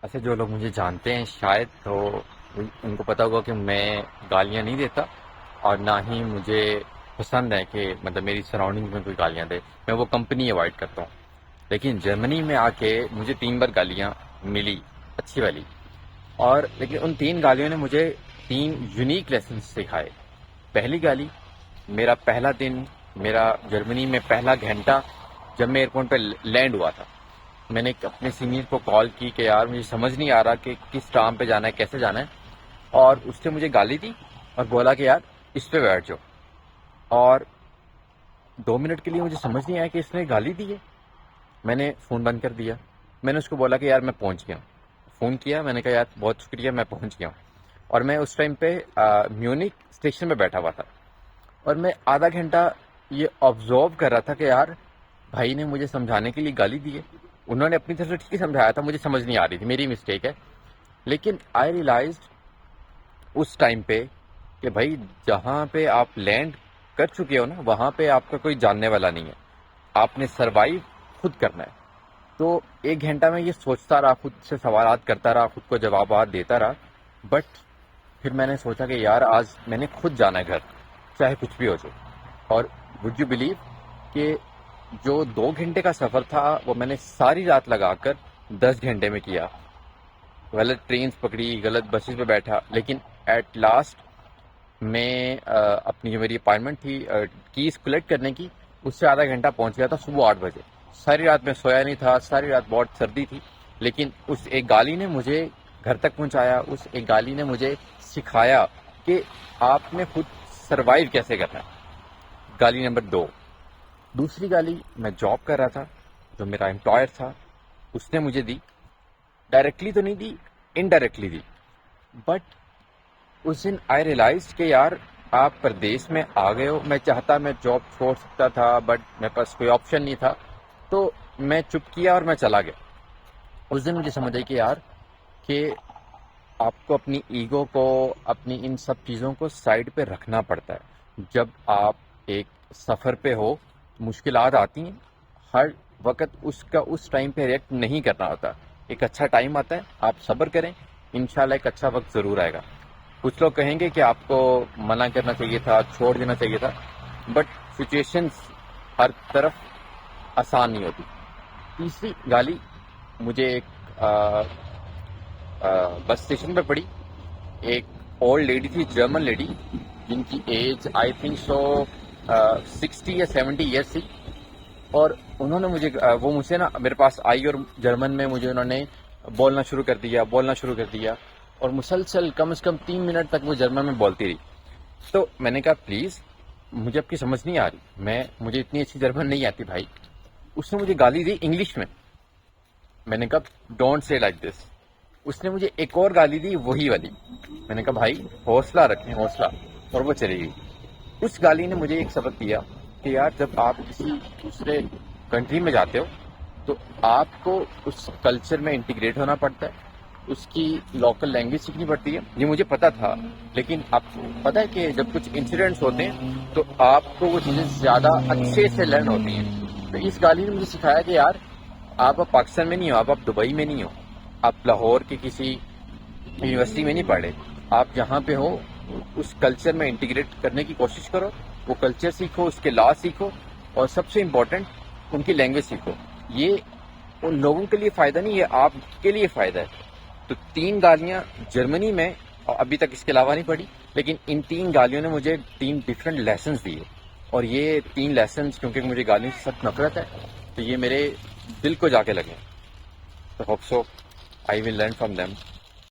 ایسے جو لوگ مجھے جانتے ہیں شاید تو ان کو پتا ہوگا کہ میں گالیاں نہیں دیتا، اور نہ ہی مجھے پسند ہے کہ مطلب میری سراؤنڈنگ میں کوئی گالیاں دے. میں وہ کمپنی اوائڈ کرتا ہوں. لیکن جرمنی میں آ کے مجھے 3 بار گالیاں ملی، اچھی والی. اور لیکن ان 3 گالیوں نے مجھے 3 یونیک لیسنس سکھائے. پہلی گالی، میرا پہلا دن، میرا جرمنی میں پہلا گھنٹہ جب میں ایئرپورٹ پہ لینڈ ہوا تھا. میں نے اپنے سینئر کو کال کی کہ یار مجھے سمجھ نہیں آ رہا کہ کس ٹرام پہ جانا ہے، کیسے جانا ہے. اور اس نے مجھے گالی دی اور بولا کہ یار اس پہ بیٹھ جاؤ. اور 2 منٹ کے لیے مجھے سمجھ نہیں آیا کہ اس نے گالی دی ہے. میں نے فون بند کر دیا. میں نے اس کو بولا کہ یار میں پہنچ گیا ہوں. فون کیا، میں نے کہا یار بہت شکریہ، میں پہنچ گیا ہوں. اور میں اس ٹائم پہ میونک اسٹیشن پہ بیٹھا ہوا تھا. اور میں آدھا گھنٹہ یہ آبزرو کر رہا تھا کہ یار بھائی نے مجھے سمجھانے کے لیے گالی دی ہے. انہوں نے اپنی طرف سے ٹھیک ہی سمجھایا تھا، مجھے سمجھ نہیں آ رہی تھی، میری مسٹیک ہے. لیکن آئی ریئلائزڈ اس ٹائم پہ کہ بھائی جہاں پہ آپ لینڈ کر چکے ہو نا، وہاں پہ آپ کا کوئی جاننے والا نہیں ہے. آپ نے سروائیو خود کرنا ہے. تو 1 گھنٹہ میں یہ سوچتا رہا، خود سے سوالات کرتا رہا، خود کو جوابات دیتا رہا. بٹ پھر میں نے سوچا کہ یار آج میں نے خود جانا ہے گھر، چاہے کچھ بھی ہو جائے. اور وڈ یو بلیو کہ جو 2 گھنٹے کا سفر تھا وہ میں نے ساری رات لگا کر 10 گھنٹے میں کیا. غلط ٹرینز پکڑی، غلط بسز پہ بیٹھا، لیکن ایٹ لاسٹ میں اپنی جو میری اپائنٹمنٹ تھی کیز کلیکٹ کرنے کی، اس سے آدھا گھنٹہ پہنچ گیا تھا صبح 8 بجے. ساری رات میں سویا نہیں تھا، ساری رات بہت سردی تھی. لیکن اس ایک گالی نے مجھے گھر تک پہنچایا. اس ایک گالی نے مجھے سکھایا کہ آپ نے خود سروائیو کیسے کرنا ہے. گالی نمبر 2. دوسری گالی میں جاب کر رہا تھا، جو میرا امپلائر تھا اس نے مجھے دی. ڈائریکٹلی تو نہیں دی، انڈائریکٹلی دی. بٹ اس دن آئی ریئلائز کہ یار آپ پردیس میں آ گئے ہو. میں چاہتا میں جاب چھوڑ سکتا تھا، بٹ میرے پاس کوئی آپشن نہیں تھا. تو میں چپ کیا اور میں چلا گیا. اس دن مجھے سمجھ آئی کہ یار کہ آپ کو اپنی ایگو کو، اپنی ان سب چیزوں کو سائڈ پہ رکھنا پڑتا ہے. جب آپ ایک سفر پہ ہو، مشکلات آتی ہیں، ہر وقت اس کا اس ٹائم پہ ریئیکٹ نہیں کرنا ہوتا. ایک اچھا ٹائم آتا ہے، آپ صبر کریں، انشاءاللہ ایک اچھا وقت ضرور آئے گا. کچھ لوگ کہیں گے کہ آپ کو منع کرنا چاہیے تھا، چھوڑ دینا چاہیے تھا، بٹ سچویشنز ہر طرف آسان نہیں ہوتی. تیسری گالی مجھے ایک بس اسٹیشن پہ پڑی. ایک اولڈ لیڈی تھی، جرمن لیڈی، جن کی ایج آئی تھنک سو 60 یا 70 ایئرس تھی. اور انہوں نے مجھے وہ مجھ سے نا میرے پاس آئی اور جرمن میں مجھے انہوں نے بولنا شروع کر دیا. اور مسلسل کم از کم 3 منٹ تک وہ جرمن میں بولتی رہی. تو میں نے کہا پلیز مجھے آپ کی سمجھ نہیں آ رہی، مجھے اتنی اچھی جرمن نہیں آتی بھائی. اس نے مجھے گالی دی انگلش میں. میں نے کہا ڈونٹ سے لائک دس. اس نے مجھے ایک اور گالی دی، وہی والی. میں نے کہا بھائی حوصلہ رکھیں، حوصلہ. اور وہ چلی گئی. اس گالی نے مجھے ایک سبق دیا کہ یار جب آپ کسی دوسرے کنٹری میں جاتے ہو تو آپ کو اس کلچر میں انٹیگریٹ ہونا پڑتا ہے، اس کی لوکل لینگویج سیکھنی پڑتی ہے. یہ مجھے پتا تھا، لیکن آپ کو پتا ہے کہ جب کچھ انسیڈنٹس ہوتے ہیں تو آپ کو وہ چیزیں زیادہ اچھے سے لرن ہوتی ہیں. تو اس گالی نے مجھے سکھایا کہ یار آپ پاکستان میں نہیں ہو، آپ دبئی میں نہیں ہو، آپ لاہور کی کسی یونیورسٹی میں نہیں پڑھے. آپ جہاں پہ ہو اس کلچر میں انٹیگریٹ کرنے کی کوشش کرو. وہ کلچر سیکھو، اس کے لا سیکھو، اور سب سے امپورٹنٹ ان کی لینگویج سیکھو. یہ ان لوگوں کے لیے فائدہ نہیں، یہ آپ کے لیے فائدہ ہے. تو 3 گالیاں جرمنی میں، اور ابھی تک اس کے علاوہ نہیں پڑھی، لیکن ان 3 گالیوں نے مجھے 3 ڈفرینٹ لیسنز دیے. اور یہ 3 لیسنز کیونکہ مجھے گالیوں سے سخت نفرت ہے تو یہ میرے دل کو جا کے لگے. تو hope so I will learn from them.